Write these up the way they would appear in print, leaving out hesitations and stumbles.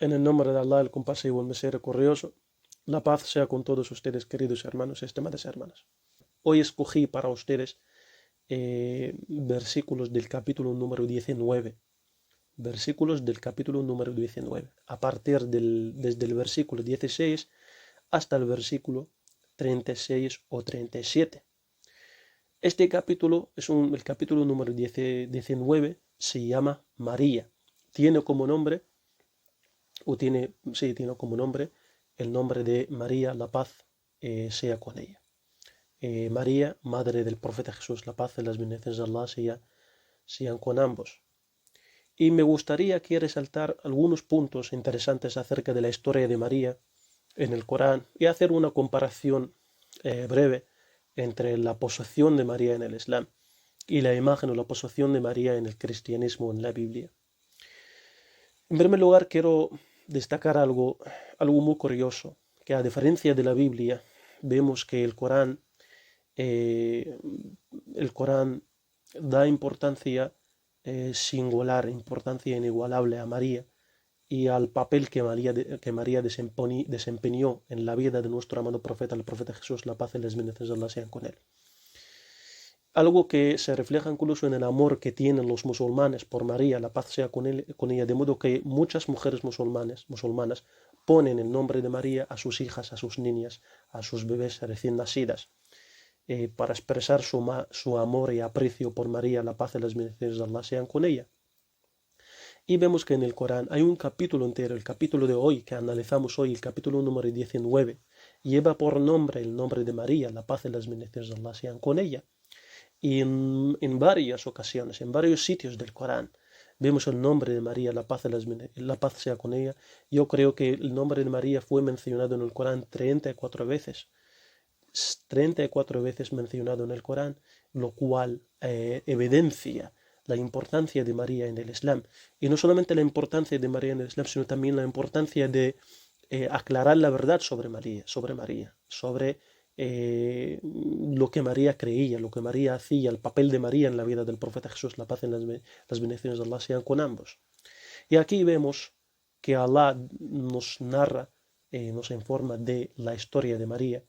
En el nombre de Allah, el compasivo, el misericordioso, la paz sea con todos ustedes, queridos hermanos y estimadas hermanas. Hoy escogí para ustedes versículos del capítulo número 19. Versículos del capítulo número 19. Desde el versículo 16 hasta el versículo 36 o 37. Este capítulo el capítulo número 19, se llama María. Tiene como nombre tiene como nombre el nombre de María, la paz sea con ella. María, madre del profeta Jesús, la paz y las bendiciones de Allah sean con ambos. Y me gustaría aquí resaltar algunos puntos interesantes acerca de la historia de María en el Corán y hacer una comparación breve entre la posesión de María en el Islam y la imagen o la posesión de María en el cristianismo en la Biblia. En primer lugar, quiero destacar algo muy curioso, que a diferencia de la Biblia, vemos que eh, el Corán da importancia singular, importancia inigualable a María y al papel que María desempeñó en la vida de nuestro amado profeta, el profeta Jesús, la paz y las bendiciones de Allah sean con él. Algo que se refleja incluso en el amor que tienen los musulmanes por María, la paz sea con ella, de modo que muchas mujeres musulmanas ponen el nombre de María a sus hijas, a sus niñas, a sus bebés recién nacidas, para expresar su amor y aprecio por María, la paz y las bendiciones de Allah sean con ella. Y vemos que en el Corán hay un capítulo entero, el capítulo de hoy que analizamos hoy, el capítulo número 19, lleva por nombre el nombre de María, la paz y las bendiciones de Allah sean con ella. Y en varias ocasiones, en varios sitios del Corán, vemos el nombre de María, la paz sea con ella. Yo creo que el nombre de María fue mencionado en el Corán 34 veces. 34 veces mencionado en el Corán, lo cual evidencia la importancia de María en el Islam. Y no solamente la importancia de María en el Islam, sino también la importancia de aclarar la verdad sobre sobre lo que María creía, lo que María hacía, el papel de María en la vida del profeta Jesús, la paz y las bendiciones de Allah sean con ambos. Y aquí vemos que Allah nos narra, nos informa de la historia de María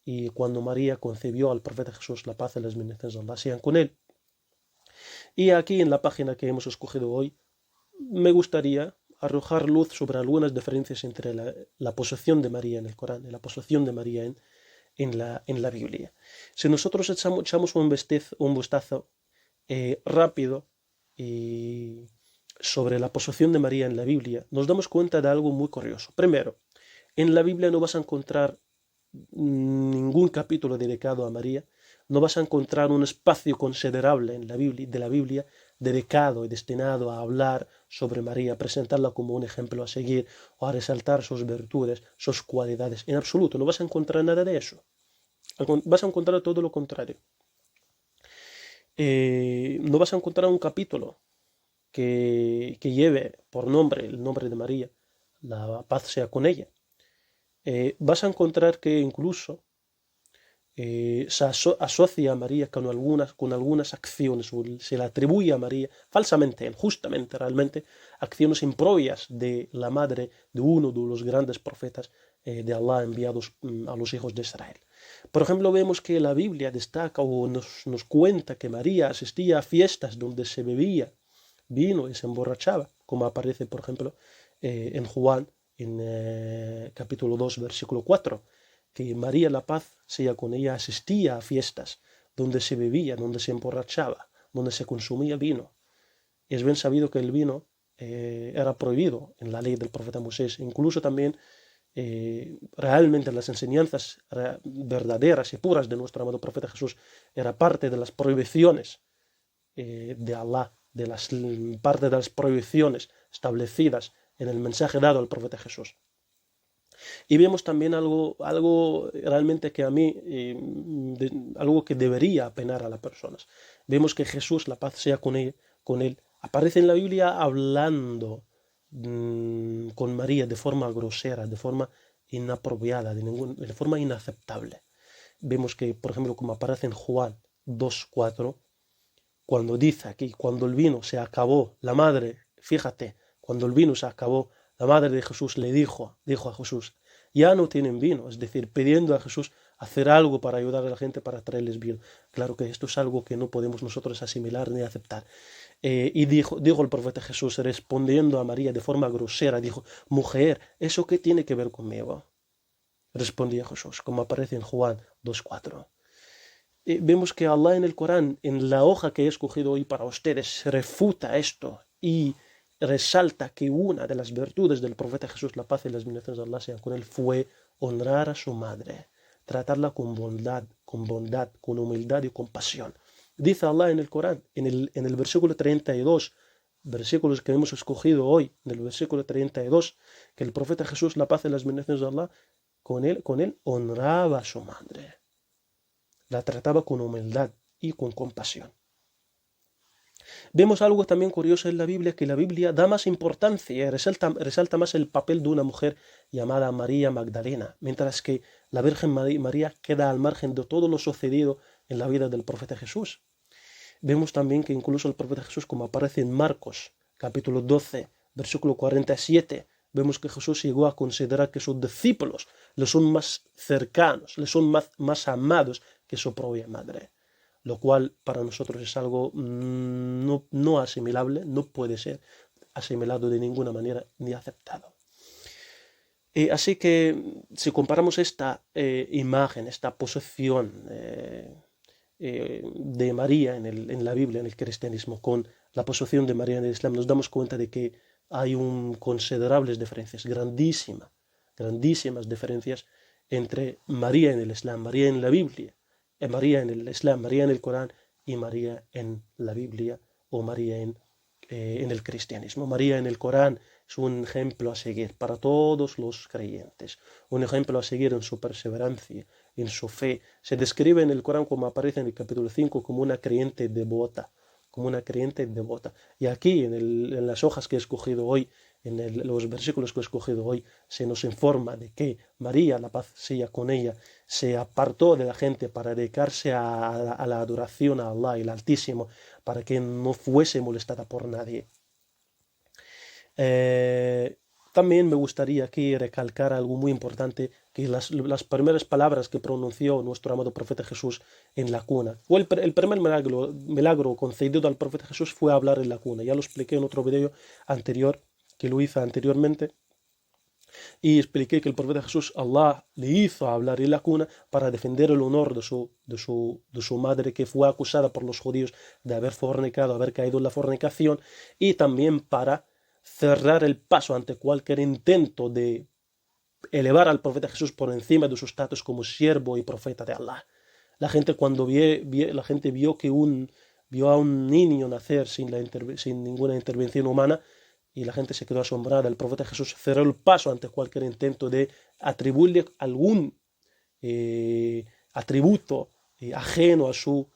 y cuando María concibió al profeta Jesús, la paz y las bendiciones de Allah sean con él. Y aquí en la página que hemos escogido hoy, me gustaría arrojar luz sobre algunas diferencias entre la posesión de María en el Corán y la posesión de María en la Biblia. Si nosotros echamos un vistazo rápido sobre la posesión de María en la Biblia, nos damos cuenta de algo muy curioso. Primero, en la Biblia no vas a encontrar ningún capítulo dedicado a María, no vas a encontrar un espacio considerable en de la Biblia dedicado y destinado a hablar sobre María, presentarla como un ejemplo a seguir o a resaltar sus virtudes, sus cualidades. En absoluto, no vas a encontrar nada de eso. Vas a encontrar todo lo contrario. No vas a encontrar un capítulo que lleve por nombre el nombre de María, la paz sea con ella. Vas a encontrar que incluso asocia a María con algunas acciones, o se le atribuye a María, falsamente, injustamente realmente, acciones impropias de la madre de uno de los grandes profetas de Allah enviados a los hijos de Israel. Por ejemplo, vemos que la Biblia destaca o nos cuenta que María asistía a fiestas donde se bebía vino y se emborrachaba, como aparece, por ejemplo, en Juan, en capítulo 2, versículo 4, que María la paz sea con ella, asistía a fiestas donde se bebía, donde se emborrachaba, donde se consumía vino. Y es bien sabido que el vino era prohibido en la ley del profeta Moisés. Incluso también realmente las enseñanzas verdaderas y puras de nuestro amado profeta Jesús era parte de las prohibiciones de Allah, parte de las prohibiciones establecidas en el mensaje dado al profeta Jesús. Y vemos también algo realmente que a mí, algo que debería apenar a las personas. Vemos que Jesús, la paz sea con él, aparece en la Biblia hablando con María de forma grosera, de forma inapropiada, de forma inaceptable. Vemos que, por ejemplo, como aparece en Juan 2:4, cuando dice aquí, cuando el vino se acabó, la madre, fíjate, cuando el vino se acabó, la madre de Jesús le dijo a Jesús, ya no tienen vino, es decir, pidiendo a Jesús hacer algo para ayudar a la gente, para traerles vino. Claro que esto es algo que no podemos nosotros asimilar ni aceptar. Y dijo el profeta Jesús, respondiendo a María de forma grosera, dijo, mujer, ¿eso qué tiene que ver conmigo? Respondía Jesús, como aparece en Juan 2:4. Vemos que Allah en el Corán, en la hoja que he escogido hoy para ustedes, refuta esto y resalta que una de las virtudes del profeta Jesús, la paz y las bendiciones de Allah sean con él, fue honrar a su madre, tratarla con bondad, con humildad y compasión. Dice Allah en el Corán, en el versículo 32, versículos que hemos escogido hoy, en el versículo 32, que el profeta Jesús, la paz y las bendiciones de Allah, con él honraba a su madre, la trataba con humildad y con compasión. Vemos algo también curioso en la Biblia, que la Biblia da más importancia, resalta más el papel de una mujer llamada María Magdalena, mientras que la Virgen María queda al margen de todo lo sucedido en la vida del profeta Jesús. Vemos también que incluso el profeta Jesús, como aparece en Marcos, capítulo 12, versículo 47, vemos que Jesús llegó a considerar que sus discípulos le son más cercanos, le son más amados que su propia madre, lo cual para nosotros es algo no asimilable, no puede ser asimilado de ninguna manera ni aceptado. Así que si comparamos esta imagen, esta posesión de María en la Biblia, en el cristianismo, con la posesión de María en el Islam, nos damos cuenta de que hay considerables diferencias, grandísimas diferencias entre María en el Islam, María en la Biblia, María en el Islam, María en el Corán y María en la Biblia o María en el cristianismo. María en el Corán es un ejemplo a seguir para todos los creyentes, un ejemplo a seguir en su perseverancia, en su fe. Se describe en el Corán, como aparece en el capítulo 5, como una creyente devota, Y aquí, en las hojas que he escogido hoy, los versículos que he escogido hoy, se nos informa de que María, la paz sea con ella, se apartó de la gente para dedicarse a la adoración a Allah, el Altísimo, para que no fuese molestada por nadie. También me gustaría aquí recalcar algo muy importante, que las primeras palabras que pronunció nuestro amado profeta Jesús en la cuna, o el primer milagro concedido al profeta Jesús fue hablar en la cuna. Ya lo expliqué en otro video anterior, que lo hice anteriormente, y expliqué que el profeta Jesús, Allah le hizo hablar en la cuna para defender el honor de su madre, que fue acusada por los judíos de haber fornicado, haber caído en la fornicación, y también para cerrar el paso ante cualquier intento de elevar al profeta Jesús por encima de su estatus como siervo y profeta de Allah. La gente cuando la gente vio a un niño nacer sin ninguna intervención humana, y la gente se quedó asombrada. El profeta Jesús cerró el paso ante cualquier intento de atribuirle algún atributo ajeno a su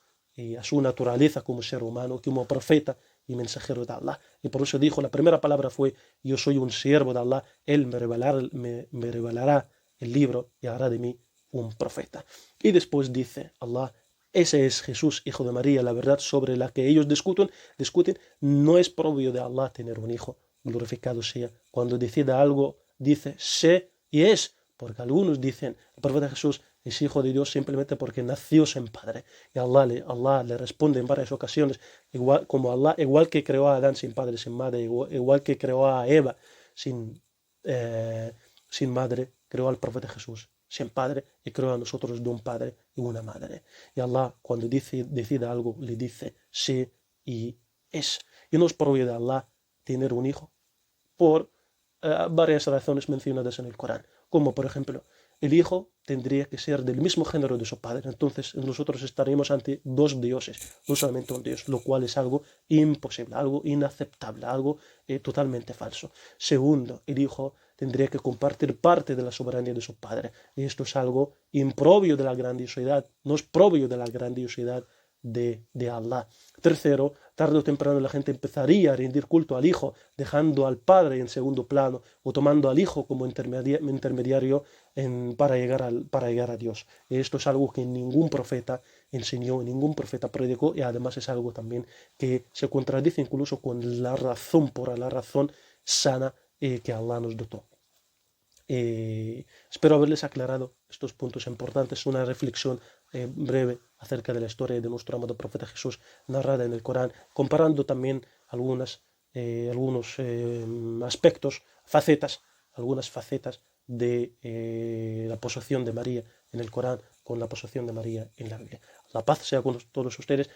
naturaleza como ser humano, como profeta y mensajero de Allah. Y por eso dijo, la primera palabra fue, yo soy un siervo de Allah, Él me revelará el libro y hará de mí un profeta. Y después dice Allah, ese es Jesús, hijo de María. La verdad sobre la que ellos discuten, no es propio de Allah tener un hijo, glorificado sea. Cuando decida algo, dice sé y es, porque algunos dicen, el profeta Jesús es hijo de Dios simplemente porque nació sin padre. Y Allah le responde en varias ocasiones, igual que creó a Adán sin padre, sin madre, igual que creó a Eva sin madre, creó al profeta Jesús sin padre y creó a nosotros de un padre y una madre. Y Allah, cuando decide algo, le dice sí y es. Y no es propio de Allah tener un hijo por varias razones mencionadas en el Corán, como por ejemplo, el hijo tendría que ser del mismo género de su padre. Entonces nosotros estaríamos ante dos dioses, no solamente un dios, lo cual es algo imposible, algo inaceptable, algo totalmente falso. Segundo, el hijo tendría que compartir parte de la soberanía de su padre, y esto es algo impropio de la grandiosidad, no es propio de la grandiosidad de Allah. Tercero, tarde o temprano la gente empezaría a rendir culto al hijo, dejando al padre en segundo plano, o tomando al hijo como intermediario para llegar a Dios. Y esto es algo que ningún profeta enseñó, ningún profeta predicó, y además es algo también que se contradice incluso con la razón pura, la razón sana que Allah nos dotó. Espero haberles aclarado estos puntos importantes, una reflexión breve acerca de la historia de nuestro amado profeta Jesús narrada en el Corán, comparando también algunos aspectos, algunas facetas de la posesión de María en el Corán con la posesión de María en la Biblia. La paz sea con todos ustedes.